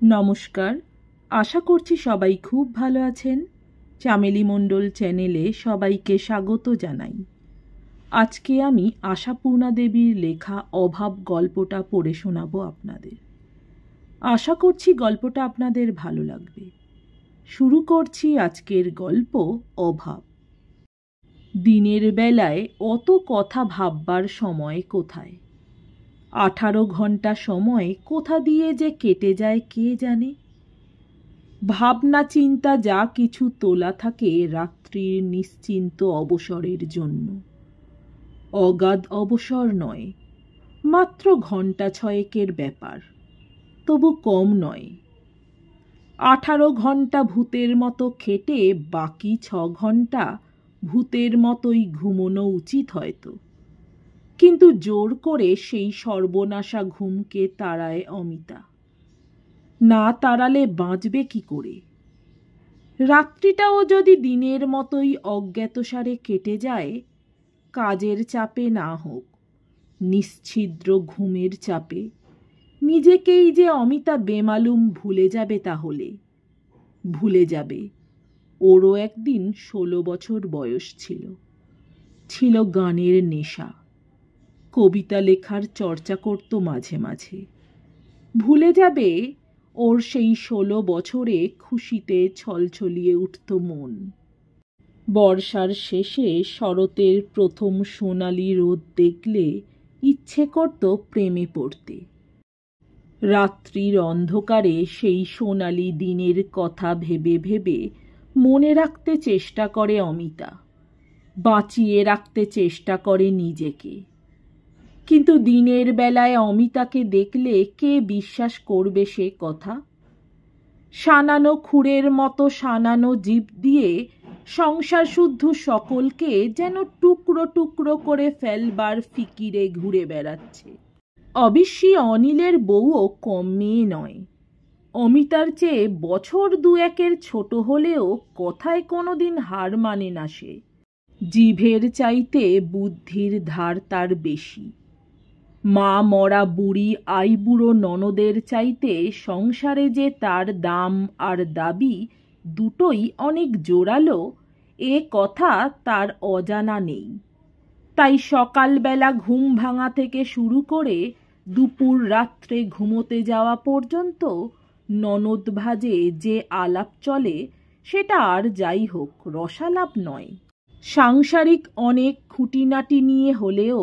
নমস্কার, আশা করছি সবাই খুব ভালো আছেন। চামেলি মণ্ডল চ্যানেলে সবাইকে স্বাগত জানাই। আজকে আমি আশাপূর্ণা দেবীর লেখা অভাব গল্পটা পড়ে শোনাবো আপনাদের। আশা করছি গল্পটা আপনাদের ভালো লাগবে। শুরু করছি আজকের গল্প অভাব। দিনের বেলায় অত কথা ভাববার সময় কোথায়? 18 ঘন্টা সময় কোথা দিয়ে যে কেটে যায় কে জানে। ভাবনা চিন্তা যা কিছু তোলা থাকে রাত্রির নিশ্চিন্ত অবসরের জন্য। অগাধ অবসর নয়, মাত্র ঘন্টা 6 ব্যাপার, তবু কম নয়। 18 ঘন্টা ভূতের মতো খেটে বাকি 6 ঘন্টা ভূতের মতোই ঘুমোনো উচিত হয়তো, কিন্তু জোর করে সেই সর্বনাশা ঘুমকে তাড়ায় অমিতা। না তাড়ালে বাঁচবে কি করে? রাত্রিটাও যদি দিনের মতোই অজ্ঞাতসারে কেটে যায়, কাজের চাপে না হোক, নিশ্ছিদ্র ঘুমের চাপে, নিজেকেই যে অমিতা বেমালুম ভুলে যাবে। তাহলে ভুলে যাবে ওরও একদিন 16 বছর বয়স ছিল গানের নেশা, কবিতা লেখার চর্চা করত মাঝে মাঝে। ভুলে যাবে ওর সেই 16 বছরে খুশিতে ছলছলিয়ে উঠত মন। বর্ষার শেষে শরতের প্রথম সোনালি রোদ দেখলে ইচ্ছে করত প্রেমে পড়তে। রাত্রির অন্ধকারে সেই সোনালি দিনের কথা ভেবে ভেবে মনে রাখতে চেষ্টা করে অমিতা, বাঁচিয়ে রাখতে চেষ্টা করে নিজেকে। কিন্তু দিনের বেলায় অমিতাকে দেখলে কে বিশ্বাস করবে সে কথা? সানানো খুঁড়ের মতো সানানো জিভ দিয়ে সংসার শুদ্ধ সকলকে যেন টুকরো টুকরো করে ফেলবার ফিকিরে ঘুরে বেড়াচ্ছে। অবশ্যই অনিলের বউও কম মেয়ে নয়। অমিতার চেয়ে বছর 2-1 ছোট হলেও কথায় কোনোদিন হার মানে না সে। জিভের চাইতে বুদ্ধির ধার তার বেশি। মা মরা বুড়ি আইবুড়ো ননদের চাইতে সংসারে যে তার দাম আর দাবি দুটোই অনেক জোরালো, এ কথা তার অজানা নেই। তাই সকালবেলা ঘুম ভাঙা থেকে শুরু করে দুপুর রাত্রে ঘুমোতে যাওয়া পর্যন্ত ননদ ভাজে যে আলাপ চলে, সেটা আর যাই হোক রসালাপ নয়। সাংসারিক অনেক খুঁটিনাটি নিয়ে হলেও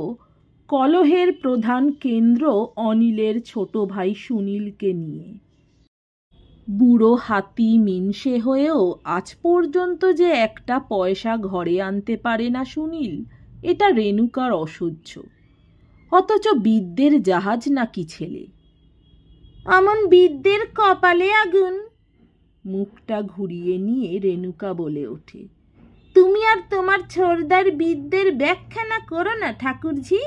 কলহের প্রধান কেন্দ্র অনিলের ছোট ভাই সুনীলকে নিয়ে। বুড়ো হাতি মিনসে হয়েও আজ পর্যন্ত যে একটা পয়সা ঘরে আনতে পারে না সুনীল, এটা রেণুকার অসহ্য। অথচ বিদ্যের জাহাজ নাকি ছেলে। আমন বিদ্যের কপালে আগুন। মুখটা ঘুরিয়ে নিয়ে রেণুকা বলে ওঠে, তুমি আর তোমার ছোড়দার বিদ্যের ব্যাখ্যা না করো না ঠাকুরঝি,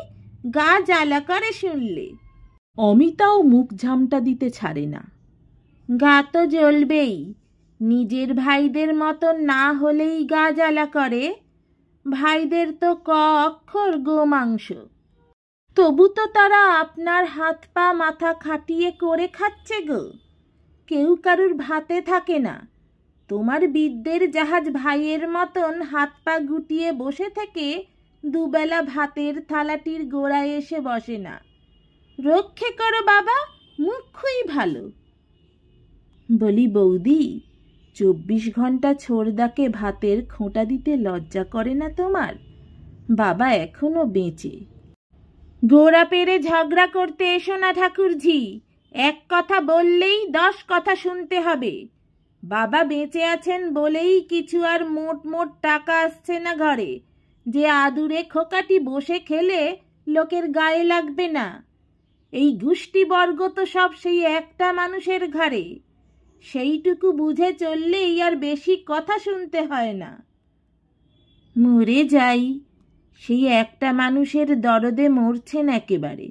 গা জ্বালা করে শুনলে। অমিতাও মুখ ঝামটা দিতে ছাড়ে না। গা তো জ্বলবেই, নিজের ভাইদের মতো না হলেই গা জ্বালা করে। ভাইদের তো অক্ষর গোমাংস, তবু তো তারা আপনার হাত পা মাথা খাটিয়ে করে খাচ্ছে গো। কেউ কারুর ভাতে থাকে না। তোমার বিদ্যের জাহাজ ভাইয়ের মতন হাত পা গুটিয়ে বসে থেকে দুবেলা ভাতের থালাটির গোড়ায় এসে বসে না। রক্ষে করো বাবা, মুখই ভালো। বলি বৌদি, 24 ঘন্টা ছোড়দাকে ভাতের খোঁটা দিতে লজ্জা করে না তোমার? বাবা এখনো বেঁচে। গোড়া পেরে ঝগড়া করতে এসো না ঠাকুরঝি, এক কথা বললেই 10 কথা শুনতে হবে। বাবা বেঁচে আছেন বলেই কিছু আর মোট মোট টাকা আসছে না ঘরে, যে আদুরে খোকাটি বসে খেলে লোকের গায়ে লাগবে না। এই গোষ্ঠীবর্গ তো সব সেই একটা মানুষের ঘরে, সেইটুকু বুঝে চললেই আর বেশি কথা শুনতে হয় না। মরে যাই, সেই একটা মানুষের দরদে মরছেন একেবারে।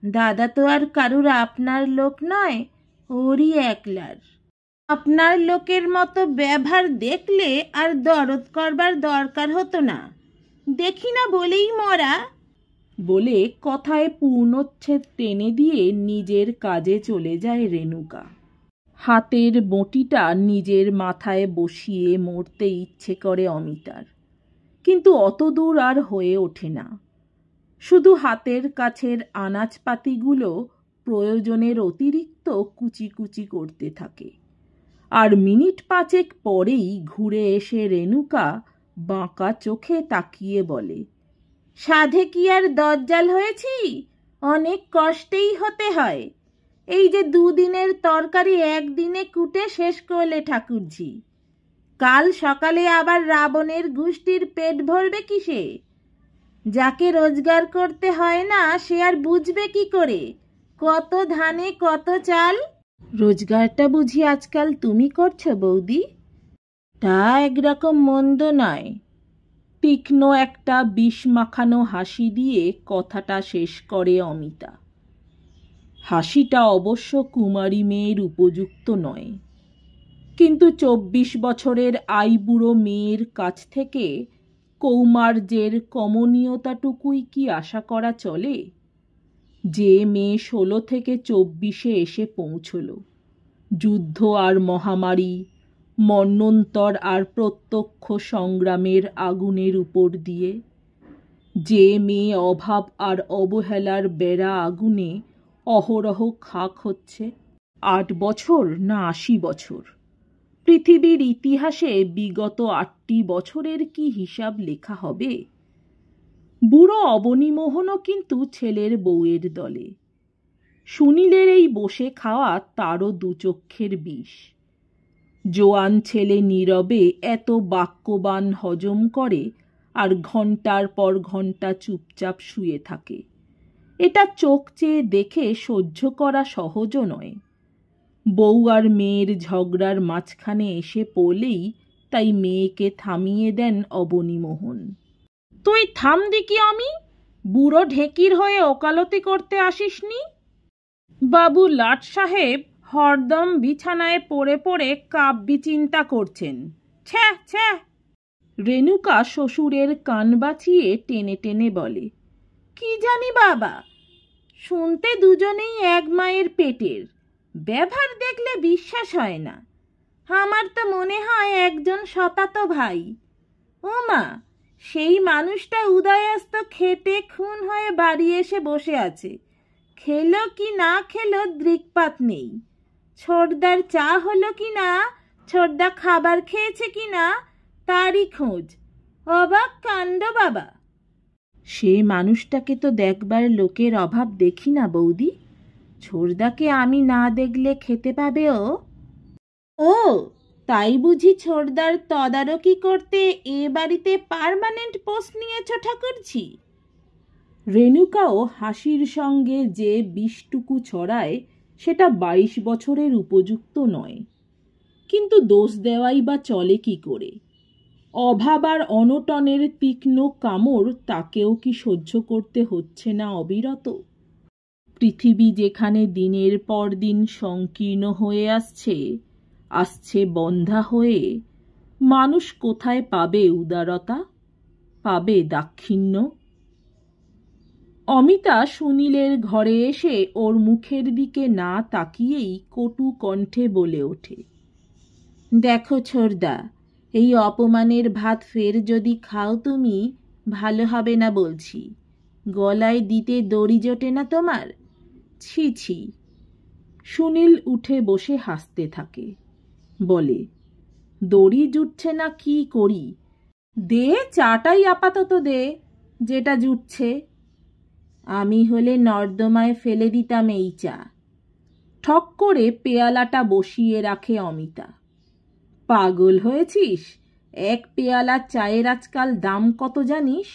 দাদা তো আর কারুর আপনার লোক নয়, ওরই একলার। আপনার লোকের মতো ব্যবহার দেখলে আর দরদ করবার দরকার হতো না, দেখি না বলেই মরা। বলে কথায় পূর্ণচ্ছেদ টেনে দিয়ে নিজের কাজে চলে যায় রেণুকা। হাতের বঁটিটা নিজের মাথায় বসিয়ে মরতে ইচ্ছে করে অমিতার, কিন্তু অত দূর আর হয়ে ওঠে না। শুধু হাতের কাছের আনাজপাতিগুলো প্রয়োজনের অতিরিক্ত কুচি কুচি করতে থাকে। আর মিনিট 5 পরেই ঘুরে এসে রেণুকা বাঁকা চোখে তাকিয়ে বলে, সাধে কি আর দজ্জাল হয়েছি? অনেক কষ্টেই হতে হয়। এই যে 2 দিনের তরকারি একদিনে কুটে শেষ করলে ঠাকুরঝি, কাল সকালে আবার রাবণের গোষ্ঠীর পেট ভরবে কিসে? যাকে রোজগার করতে হয় না সে আর বুঝবে কি করে কত ধানে কত চাল? রোজগারটা বুঝি আজকাল তুমি করছো বৌদি? তা একরকম মন্দ নয়। তীক্ষ্ণ একটা বিষ মাখানো হাসি দিয়ে কথাটা শেষ করে অমিতা। হাসিটা অবশ্য কুমারী মেয়ের উপযুক্ত নয়, কিন্তু 24 বছরের আইবুড়ো মেয়ের কাছ থেকে কৌমার্যের কমনীয়তাটুকুই কি আশা করা চলে? যে মেয়ে 16 থেকে 24-এ এসে পৌঁছল, যুদ্ধ আর মহামারী, মন্বন্তর আর প্রত্যক্ষ সংগ্রামের আগুনের উপর দিয়ে, যে মেয়ে অভাব আর অবহেলার বেড়া আগুনে অহরহ খাক হচ্ছে, 8 বছর না 80 বছর? পৃথিবীর ইতিহাসে বিগত 8টি বছরের কি হিসাব লেখা হবে? বুড়ো অবনীমোহনও কিন্তু ছেলের বউয়ের দলে। সুনীলের এই বসে খাওয়া তারও 2 চক্ষের বিষ। জোয়ান ছেলে নীরবে এত বাক্যবান হজম করে আর ঘন্টার পর ঘন্টা চুপচাপ শুয়ে থাকে। এটা চোখ চেয়ে দেখে সহ্য করা সহজও নয়। বউ আর মেয়ের ঝগড়ার মাঝখানে এসে পড়লেই তাই মেয়েকে থামিয়ে দেন অবনীমোহন। তুই থাম দিকি, আমি বুড়ো ঢেকির হয়ে ওকালতি করতে আসিসনি? বাবু লাট সাহেব হরদম বিছানায় পড়ে পড়ে কাব্যি চিন্তা করছেন। ছ্যা ছ্যা! রেণুকা শ্বশুরের কান বাঁচিয়ে টেনে টেনে বলে, কি জানি বাবা, শুনতে দুজনেই এক মায়ের পেটের, ব্যবহার দেখলে বিশ্বাস হয় না। আমার তো মনে হয় একজন শতাত ভাই। ও মা, সেই মানুষটা উদয়াস্ত খেটে খুন হয়ে বাড়ি এসে বসে আছে। খেলো কি না খেলো দৃকপাত নেই। ছোটদার চা হলো কি না, ছোটদা খাবার খেয়েছে কি না, তারই খোঁজ। অবাক কাণ্ড বাবা। সে মানুষটাকে তো দেখবার লোকের অভাব দেখি না বৌদি। ছোটদাকে আমি না দেখলে খেতে পাবে ও? ও তাই বুঝি ছোটদার তদারকি করতে এ বাড়িতে পার্মানেন্ট পোস্ট নিয়েছ ঠাকুরঝি? রেণুকাও হাসির সঙ্গে যে বিষটুকু ছড়ায় সেটা 22 বছরের উপযুক্ত নয়, কিন্তু দোষ দেওয়াই বা চলে কি করে? অভাব আর অনটনের তীক্ষ্ণ কামড় তাকেও কি সহ্য করতে হচ্ছে না অবিরত? পৃথিবী যেখানে দিনের পর দিন সংকীর্ণ হয়ে আসছে বন্ধা হয়ে, মানুষ কোথায় পাবে উদারতা, পাবে দাক্ষিণ্য? অমিতা সুনীলের ঘরে এসে ওর মুখের দিকে না তাকিয়েই কটু কণ্ঠে বলে ওঠে, দেখো ছোটদা, এই অপমানের ভাত ফের যদি খাও তুমি, ভালো হবে না বলছি। গলায় দিতে দড়ি জোটে না তোমার? ছি ছি। সুনীল উঠে বসে হাসতে থাকে, বলে, দড়ি জুটছে না কি করি? দে, চাটাই আপাতত দে, যেটা জুটছে। আমি হলে নর্দমায় ফেলে দিতাম এই চা। ঠক করে পেয়ালাটা বসিয়ে রাখে অমিতা। পাগল হয়েছিস? 1 পেয়ালা চায়ের আজকাল দাম কত জানিস?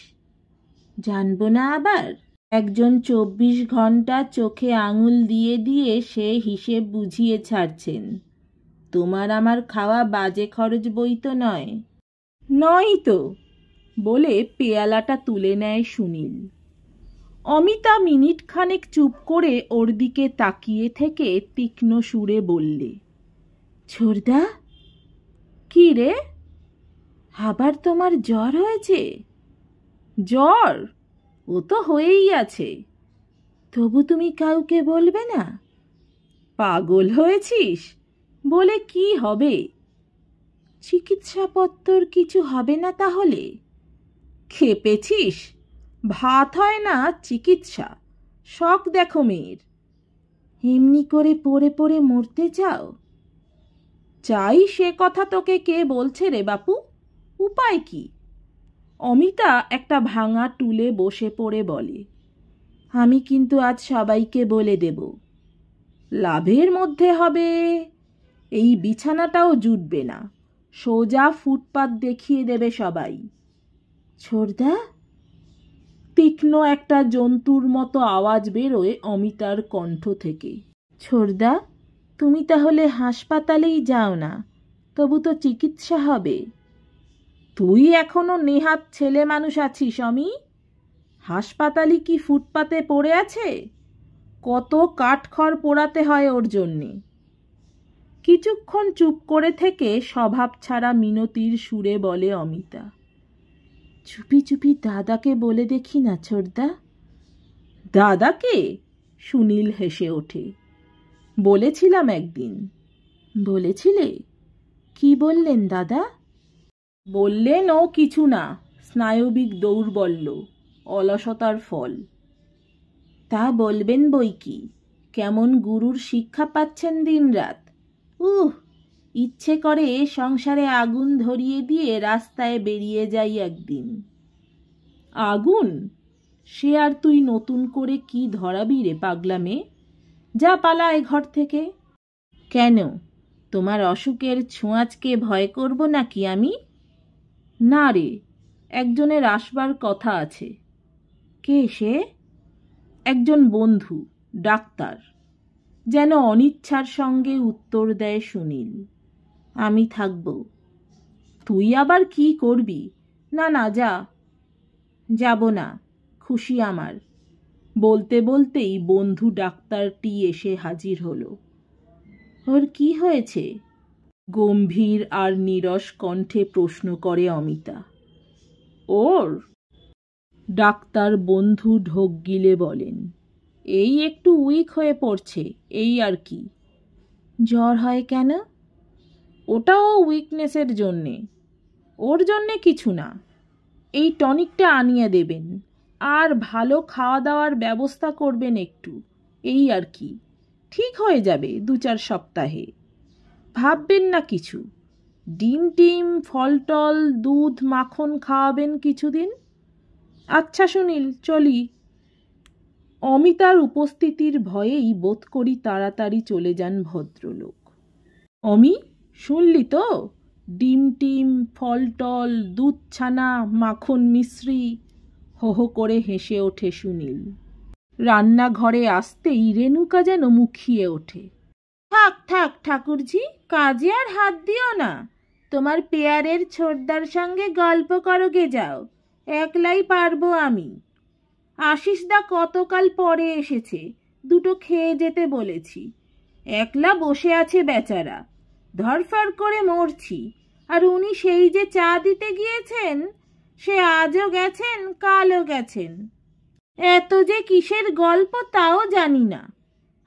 জানবো না আবার? একজন 24 ঘন্টা চোখে আঙুল দিয়ে দিয়ে সে হিসেব বুঝিয়ে ছাড়ছেন। তোমার আমার খাওয়া বাজে খরচ বই তো নয়। নয় তো, বলে পেয়ালাটা তুলে নেয় সুনীল। অমিতা মিনিট খানেক চুপ করে ওর দিকে তাকিয়ে থেকে তীক্ষ্ণ সুরে বললে, ছোটদা? কি রে, আবার তোমার জ্বর হয়েছে? জ্বর? ও তো হয়েই আছে। তবু তুমি কাউকে বলবে না? পাগল হয়েছিস? বলে কি হবে? চিকিৎসাপত্তর কিছু হবে না তাহলে? খেপেছিস? ভাত হয় না চিকিৎসা? শখ দেখো মেয়ের। এমনি করে পড়ে পড়ে মরতে চাও? চাই সে কথা তোকে কে বলছে রে বাপু? উপায় কি? অমিতা একটা ভাঙা টুলে বসে পড়ে বলে, আমি কিন্তু আজ সবাইকে বলে দেব। লাভের মধ্যে হবে, এই বিছানাটাও জুটবে না, সোজা ফুটপাত দেখিয়ে দেবে সবাই। ছোড়দা? তীক্ষ্ণ একটা জন্তুর মতো আওয়াজ বেরোয় অমিতার কণ্ঠ থেকে। ছোড়দা, তুমি তাহলে হাসপাতালেই যাও না, তবু তো চিকিৎসা হবে। তুই এখনো নেহাত ছেলে মানুষ আছিস অমি? হাসপাতালে কি ফুটপাতে পড়ে আছে? কত কাঠখড় পোড়াতে হয় ওর জন্যে। কিছুক্ষণ চুপ করে থেকে স্বভাব ছাড়া মিনতির সুরে বলে অমিতা, চুপি চুপি দাদাকে বলে দেখি না ছোড়দা। দাদাকে? সুনীল হেসে ওঠে। বলেছিলাম একদিন। বলেছিলে? কি বললেন দাদা? বললেন ও কিছু না, স্নায়বিক দৌর্বল্য, অলসতার ফল। তা বলবেন বই কি, কেমন গুরুর শিক্ষা পাচ্ছেন দিনরাত। ইচ্ছে করে সংসারে আগুন ধরিয়ে দিয়ে রাস্তায় বেরিয়ে যাই একদিন। আগুন? সে আর তুই নতুন করে কি ধরাবি রে পাগলা মেয়ে? যা পালা এ ঘর থেকে। কেন, তোমার অসুখের ছোঁয়াচকে ভয় করব নাকি আমি? না রে, একজনের আসবার কথা আছে। কে সে? একজন বন্ধু, ডাক্তার। যেন অনিচ্ছার সঙ্গে উত্তর দেয় সুনীল। আমি থাকব। তুই আবার কি করবি? না না, যা। যাব না, খুশি আমার। বলতে বলতেই বন্ধু ডাক্তারটি এসে হাজির হলো। ওর কি হয়েছে? গম্ভীর আর নীরস কণ্ঠে প্রশ্ন করে অমিতা। ওর? ডাক্তার বন্ধু ঢোক গিলে বলেন, এই একটু উইক হয়ে পড়ছে, এই আর কি। জ্বর হয় কেন? ওটাও উইকনেসের জন্যে। ওর জন্যে কিছু না, এই টনিকটা আনিয়ে দেবেন, আর ভালো খাওয়া দাওয়ার ব্যবস্থা করবেন একটু, এই আর কি। ঠিক হয়ে যাবে 2-4 সপ্তাহে। ভাববেন না কিছু। ডিম টিম, ফল টল, দুধ মাখন খাওয়াবেন কিছুদিন। আচ্ছা সুনীল, চলি। অমিতার উপস্থিতির ভয়েই বোধ করি তাড়াতাড়ি চলে যান ভদ্রলোক। অমি, শুনলি তো? ডিম টিম, ফল টল, দুধ ছানা, মাখন মিশ্রি। হো হো করে হেসে ওঠে সুনীল। রান্নাঘরে আসতেই রেণুকা যেন মুখিয়ে ওঠে। থাক থাক ঠাকুরজি, কাজে আর হাত দিও না। তোমার পেয়ারের ছোটদার সঙ্গে গল্প করোগে যাও, একলাই পারবো আমি। আশিসদা কতকাল পরে এসেছে, দুটো খেয়ে যেতে বলেছি। একলা বসে আছে বেচারা, ধরফর করে মরছি। আর উনি সেই যে চা দিতে গিয়েছেন, সে আজও গেছেন কালও গেছেন। এত যে কিসের গল্প তাও জানি না।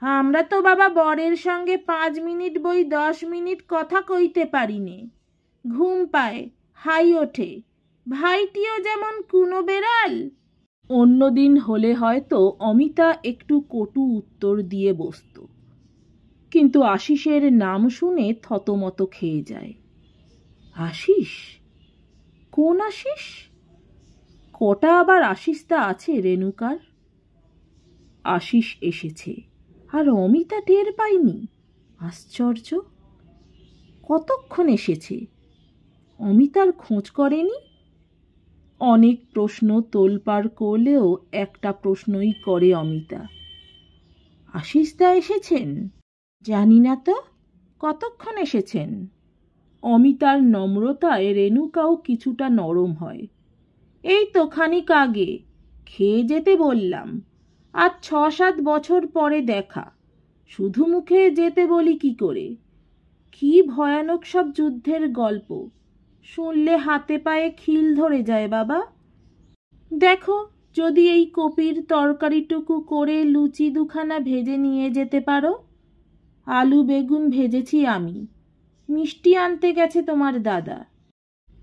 আমরা তো বাবা বরের সঙ্গে 5 মিনিট বই 10 মিনিট কথা কইতে পারি নে। ঘুম পায়, হাই ওঠে। ভাইটিও যেমন কুনো বেড়াল। অন্যদিন হলে হয়তো অমিতা একটু কটু উত্তর দিয়ে বসত, কিন্তু আশিসের নাম শুনে থতমত খেয়ে যায়। আশিস? কোন আশিস? কটা আবার আশিসদা আছে রেণুকার? আশিস এসেছে আর অমিতা টের পায়নি? আশ্চর্য। কতক্ষণ এসেছে? অমিতার খোঁজ করেনি? অনেক প্রশ্ন তোলপাড় করলেও একটা প্রশ্নই করে অমিতা। আশিসদা এসেছেন? জানি না তো। কতক্ষণ এসেছেন? অমিতার নম্রতায় রেণুকাও কিছুটা নরম হয়। এই তো খানিক আগে, খেয়ে যেতে বললাম। আজ 6-7 বছর পরে দেখা, শুধু মুখে যেতে বলি কি করে? কি ভয়ানক সব যুদ্ধের গল্প, শুনলে হাতে পায়ে খিল ধরে যায় বাবা। দেখো, যদি এই কপির তরকারিটুকু করে লুচি 2খানা ভেজে নিয়ে যেতে পারো। আলু বেগুন ভেজেছি আমি, মিষ্টি আনতে গেছে তোমার দাদা।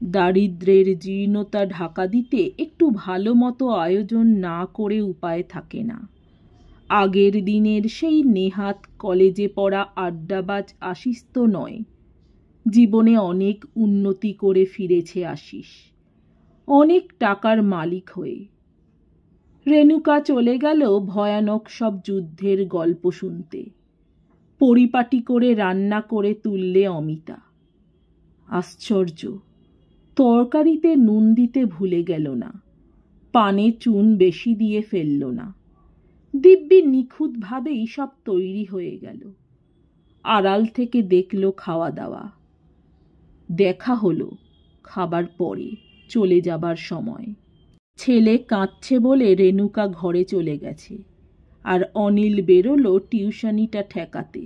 দারিদ্র্যের জীর্ণতা ঢাকা দিতে একটু ভালো মতো আয়োজন না করে উপায় থাকে না। আগের দিনের সেই নেহাত কলেজে পড়া আড্ডাবাজ আশিস তো নয়। জীবনে অনেক উন্নতি করে ফিরেছে আশিস, অনেক টাকার মালিক হয়ে। রেণুকা চলে গেল ভয়ানক সব যুদ্ধের গল্প শুনতে। পরিপাটি করে রান্না করে তুললে অমিতা। আশ্চর্য, তরকারিতে নুন দিতে ভুলে গেল না, পানে চুন বেশি দিয়ে ফেলল না। দিব্যি নিখুঁতভাবেই সব তৈরি হয়ে গেল। আড়াল থেকে দেখল খাওয়া দাওয়া। দেখা হলো খাবার পরে, চলে যাবার সময়। ছেলে কাঁদছে বলে রেণুকা ঘরে চলে গেছে, আর অনিল বেরোলো টিউশনিটা ঠেকাতে।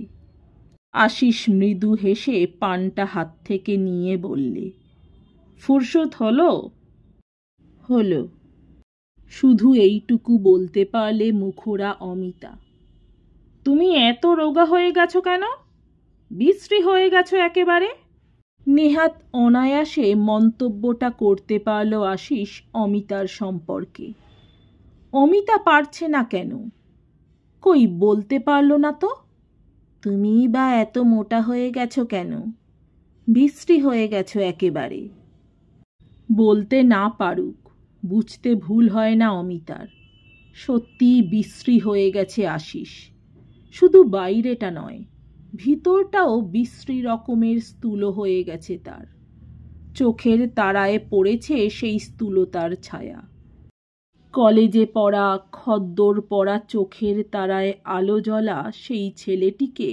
আশিস মৃদু হেসে পানটা হাত থেকে নিয়ে বললে, ফুরসত হলো? হলো। শুধু এইটুকু বলতে পারলে মুখরা অমিতা। তুমি এত রোগা হয়ে গেছো কেন? বিশ্রী হয়ে গেছো একেবারে। নেহাত অনায়াসে মন্তব্যটা করতে পারল আশিস অমিতার সম্পর্কে। অমিতা পারছে না কেন? কই বলতে পারল না তো। তুমি বা এত মোটা হয়ে গেছো কেন? বিশ্রী হয়ে গেছো একেবারে। বলতে না পারুক, বুঝতে ভুল হয় না অমিতার। সত্যিই বিশ্রী হয়ে গেছে আশিস। শুধু বাইরেটা নয়, ভিতরটাও বিশ্রী রকমের স্থূল হয়ে গেছে তার। চোখের তারায় পড়েছে সেই স্থূলতার ছায়া। কলেজে পড়া, খদ্দর পড়া চোখের তারায় আলো জ্বলা সেই ছেলেটিকে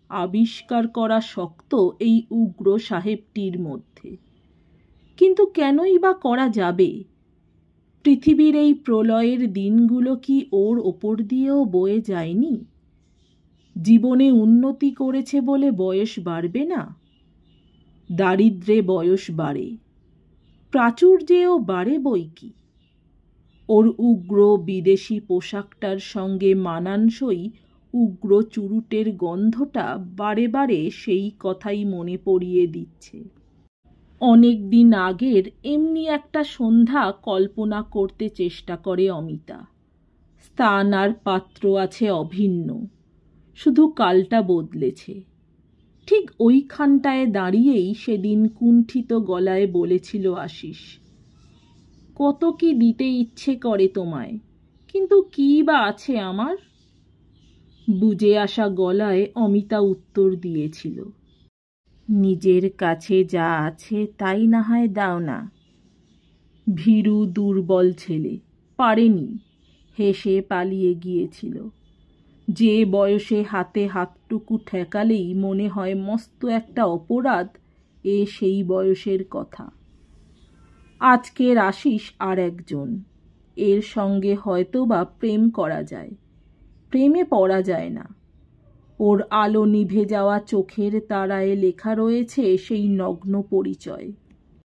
আবিষ্কার করা শক্ত এই উগ্র সাহেবটির মধ্যে। কিন্তু কেনই বা করা যাবে? পৃথিবীর এই প্রলয়ের দিনগুলো কি ওর ওপর দিয়েও বয়ে যায়নি? জীবনে উন্নতি করেছে বলে বয়স বাড়বে না? দারিদ্র্যে বয়স বাড়ে, প্রাচুর্যেও বাড়ে বই কি। ওর উগ্র বিদেশি পোশাকটার সঙ্গে মানানসই উগ্র চুরুটের গন্ধটা বারে বারে সেই কথাই মনে পড়িয়ে দিচ্ছে। অনেক দিন আগের এমনি একটা সন্ধ্যা কল্পনা করতে চেষ্টা করে অমিতা। স্থান আর পাত্র আছে অভিন্ন, শুধু কালটা বদলেছে। ঠিক ওইখানটায় দাঁড়িয়েই সেদিন কুণ্ঠিত গলায় বলেছিল আশিস, কত কি দিতে ইচ্ছে করে তোমায়, কিন্তু কী বা আছে আমার? বুঝে আসা গলায় অমিতা উত্তর দিয়েছিল, নিজের কাছে যা আছে তাই না হয় দাও না। ভীরু দুর্বল ছেলে, পারেনি, হেসে পালিয়ে গিয়েছিল। যে বয়সে হাতে হাতটুকু ঠেকালেই মনে হয় মস্ত একটা অপরাধ, এ সেই বয়সের কথা। আজকের আশিস আর একজন। এর সঙ্গে হয়তো বা প্রেম করা যায়, প্রেমে পড়া যায় না। ওর আলো নিভে যাওয়া চোখের তারায় লেখা রয়েছে সেই নগ্ন পরিচয়।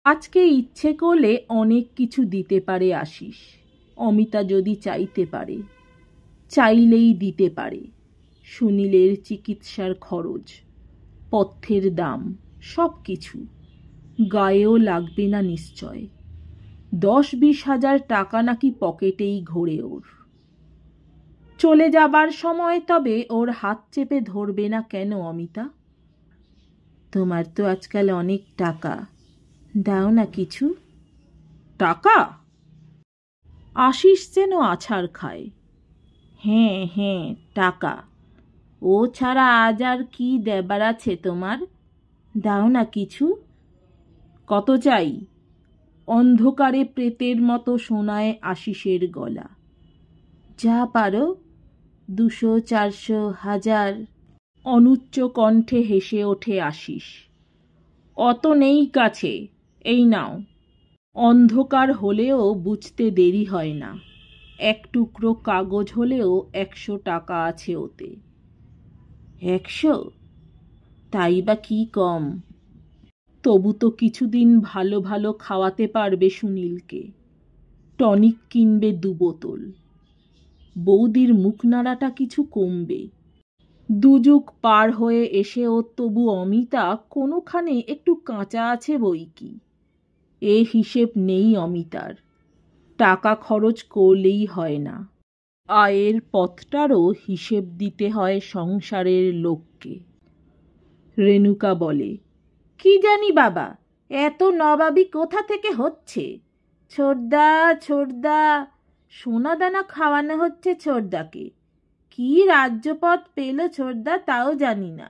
আজকে ইচ্ছে করলে অনেক কিছু দিতে পারে আশিস, অমিতা যদি চাইতে পারে। চাইলেই দিতে পারে। সুনীলের চিকিৎসার খরচ, পথ্যের দাম, সব কিছু। গায়েও লাগবে না নিশ্চয়। 10-20 হাজার টাকা নাকি পকেটেই ঘোরে ওর। চলে যাবার সময় তবে ওর হাত চেপে ধরবে না কেন অমিতা? তোমার তো আজকাল অনেক টাকা, দাও না কিছু। টাকা? আশিস যেন আছাড় খায়। হ্যাঁ হ্যাঁ, টাকা। ও ছাড়া আজ আর কি দেবার আছে তোমার? দাও না কিছু। কত চাই? অন্ধকারে প্রেতের মতো শোনায় আশিসের গলা। যা পারো, 200, 400, 1000। অনুচ্চ কণ্ঠে হেসে ওঠে আশিস। অত নেই কাছে, এই নাও। অন্ধকার হলেও বুঝতে দেরি হয় না। এক টুকরো কাগজ হলেও 100 টাকা আছে ওতে। 100? তাই বা কি কম? তবু তো কিছুদিন ভালো ভালো খাওয়াতে পারবে সুনীলকে। টনিক কিনবে 2 বোতল। বৌদির মুখ নাড়াটা কিছু কমবে। দুযুগ পার হয়ে এসেও তবু অমিতা কোনোখানে একটু কাঁচা আছে বই কি। এ হিসেব নেই অমিতার, টাকা খরচ করলেই হয় না, আয়ের পথটারও হিসেব দিতে হয় সংসারের লোককে। রেণুকা বলে, কি জানি বাবা, এত নবাবি কোথা থেকে হচ্ছে? ছোটদা ছোটদা, সোনাদানা খাওয়ানো হচ্ছে ছোটদাকে। কি রাজ্যপদ পেল ছোটদা তাও জানি না।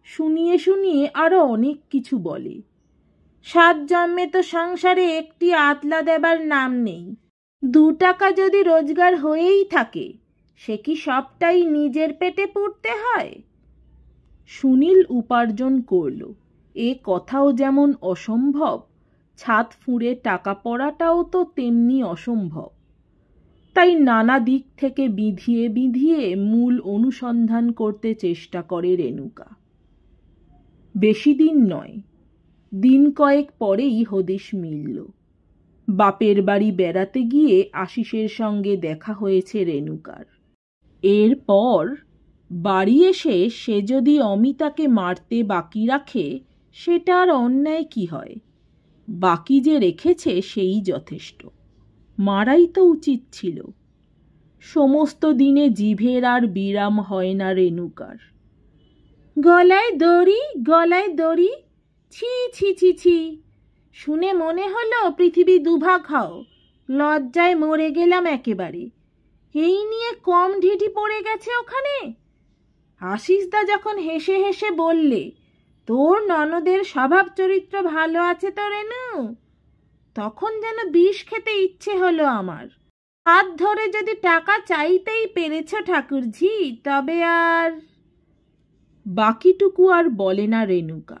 শুনিয়ে শুনিয়ে আরো অনেক কিছু বলে। 7 জন্মে তো সংসারে একটি আতলা দেবার নাম নেই। 2 টাকা যদি রোজগার হয়েই থাকে, সে কি সবটাই নিজের পেটে পুড়তে হয়? সুনীল উপার্জন করল, এ কথাও যেমন অসম্ভব, ছাদ ফুঁড়ে টাকা পড়াটাও তো তেমনি অসম্ভব। তাই নানা দিক থেকে বিধিয়ে বিধিয়ে মূল অনুসন্ধান করতে চেষ্টা করে রেণুকা। বেশি দিন নয়, দিন কয়েক পরেই হদিশ মিলল। বাপের বাড়ি বেড়াতে গিয়ে আশিসের সঙ্গে দেখা হয়েছে রেণুকার। এরপর বাড়ি এসে সে যদি অমিতাকে মারতে বাকি রাখে, সেটা আর অন্যায় কি হয়? বাকি যে রেখেছে সেই যথেষ্ট, মারাই তো উচিত ছিল। সমস্ত দিনে জিভের আর বিরাম হয় না রেণুকার। গলায় দড়ি, গলায় দড়ি, ছি ছি ছি ছি, শুনে মনে হলো পৃথিবী দুভাগ হও। লজ্জায় মরে গেলাম একেবারে। এই নিয়ে কম ঢিঢি পড়ে গেছে ওখানে। আশিসদা যখন হেসে হেসে বললে, তোর ননদের স্বভাব চরিত্র ভালো আছে তো রেণু, তখন যেন বিষ খেতে ইচ্ছে হলো আমার। হাত ধরে যদি টাকা চাইতেই পেরেছ ঠাকুরঝি, তবে আর। বাকিটুকু আর বলে না রেণুকা।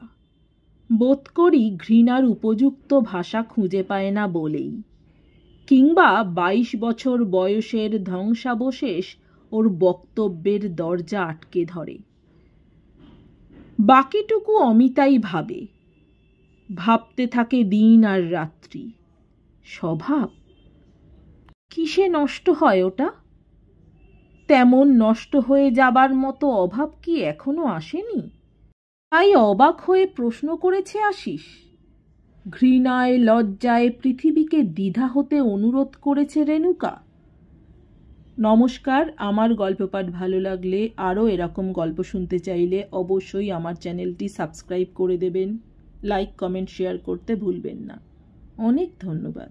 বোধ করি ঘৃণার উপযুক্ত ভাষা খুঁজে পায় না বলেই, কিংবা 22 বছর বয়সের ধ্বংসাবশেষ ওর বক্তব্যের দরজা আটকে ধরে। বাকিটুকু অমিতাই ভাবে, ভাবতে থাকে দিন আর রাত্রি। স্বভাব কিসে নষ্ট হয় ওটা? তেমন নষ্ট হয়ে যাবার মতো অভাব কি এখনো আসেনি? তাই অবাক হয়ে প্রশ্ন করেছে আশিস। ঘৃণায় লজ্জায় পৃথিবীকে দ্বিধা হতে অনুরোধ করেছে রেণুকা। নমস্কার, আমার গল্প পাঠ ভালো লাগলে, আরও এরকম গল্প শুনতে চাইলে অবশ্যই আমার চ্যানেলটি সাবস্ক্রাইব করে দেবেন। লাইক কমেন্ট শেয়ার করতে ভুলবেন না। অনেক ধন্যবাদ।